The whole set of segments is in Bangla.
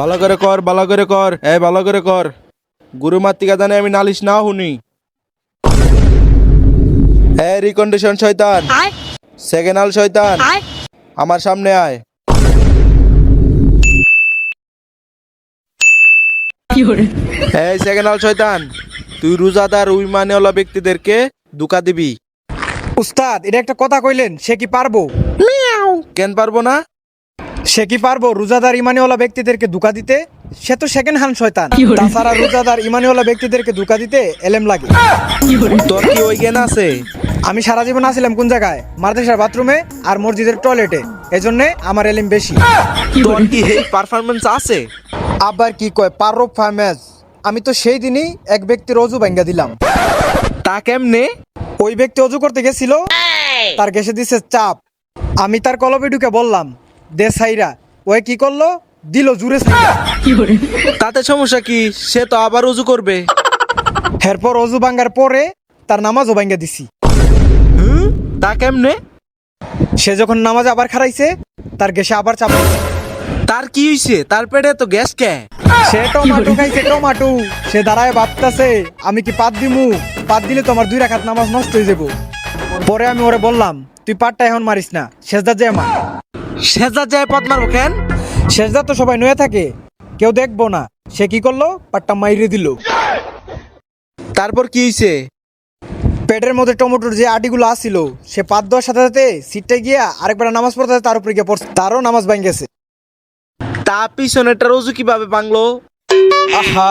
ভালো করে কর, ভালো করে কর, ভালো করে কর। গুরু মাতৃকা জানে আমি নালিশ না শুনি। রিকন্ডিশন শয়তান, সেকেন্ড হাল শয়তান, আমার সামনে আয়। সেকেন্ড হাল শয়তান, তুই রোজাদার উইমানেওয়ালা ব্যক্তিদেরকে ধোঁকা দিবি। উস্তাদ, এটা একটা কথা কইলেন, সে কি পারবো? কেন পারবো না? সে কি পারবো রোজাদার ইমানিওয়ালা ব্যক্তিদেরকে ধোঁকা দিতে? সে তো সেকেন্ড হ্যান্ড শয়তান। তাছাড়া রোজাদার ইমানিওয়ালা ব্যক্তিদেরকে ধোঁকা দিতে এলেম লাগে। তোর কি ওই জ্ঞান আছে? আমি সারা জীবন আসছিলাম কোন জায়গায়? মাদ্রাসার বাথরুমে আর মসজিদের টয়লেটে, এজন্য আমার এলেম বেশি। তোর কি এই পারফরমেন্স আছে? আবার কি কয় পারফরম্যান্স? আমি তো সেই দিনই এক ব্যক্তির অজু ভাঙ্গা দিলাম। তা কেমনে? ওই ব্যক্তি অজু করতে গেছিল, তার ঘেসে দিছে চাপ। আমি তার কলবে ঢুকে বললাম দে সাইরা, ওই কি করলো? দিল জুড়ে সাইরা। তাতে সমস্যা কি? সে তো আবার উজু করবে। এরপর অজু ভাঙ্গার পরে তার নামাজও ভাঙ্গা দিছি। তা কেমনে? সে যখন নামাজ আবার খারাইছে, তার ঘেসে আবার চাপ দিছে। তার কি হইছে? তার পেটে তো গ্যাস কে? সে টমাটো খাইছে, টমাটো। সে দাঁড়ায় ভাবতাছে আমি কি পাত দিমু? পাত দিলে তো আমার 2 রাকাত নামাজ নষ্ট হয়ে যাবো। পরে আমি ওরে বললাম তুই পাটটা এখন মারিস না, সেজদা যে মার। সেজদা যায় পদ মারবো কেন? সেজদা তো সবাই নয়ে থাকে, কেউ দেখবো না। সে কি করলো? পাটটা মাইরে দিল। তারপর কি হইছে? পেটের মধ্যে টমেটোর যে আটিগুলো আসছিল, সে পাত দেওয়ার সাথে সাথে সিটটা গিয়া আরেকবার নামাজ পড়তে তার উপরে গিয়ে পড়ছে, তারও নামাজ ভাঙ গেছে। তা পিছনেটার উজু কিভাবে ভাঙলো? আহা,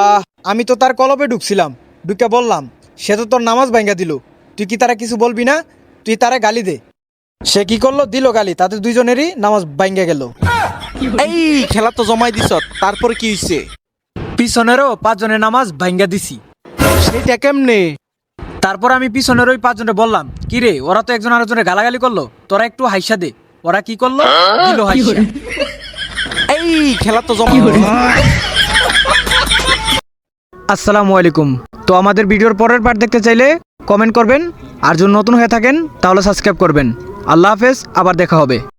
আমি তো তার কলবে ঢুকছিলাম, ঢুকে বললাম সে তো তোর নামাজ ভাঙ্গা দিল, তুই কি তারা কিছু বলবি না? তুই তারা গালি দে। সে কি করলো? দিল গালি, তাদের দুইজনেরই নামাজ ভাঙ্গা গেল। এই খেলা তো জমাই দিছ, তারপর কি হইছে? পিছনেরও 5 জনের নামাজ ভাঙ্গা দিছি। সেইটা কেমনে? তারপর আমি পিছনের ওই 5 জনে বললাম কি রে, ওরা তো একজন আরেকজনের গালাগালি করলো, তোরা একটু হাইসা দে। ওরা কি করলো? দিল হাইসা। এই খেলা তো জমাই। আসসালামু আলাইকুম। তো আমাদের ভিডিওর পরের পার্ট দেখতে চাইলে কমেন্ট করবেন, আর যদি নতুন হয়ে থাকেন তাহলে সাবস্ক্রাইব করবেন। আল্লাহ হাফেজ, আবার দেখা হবে।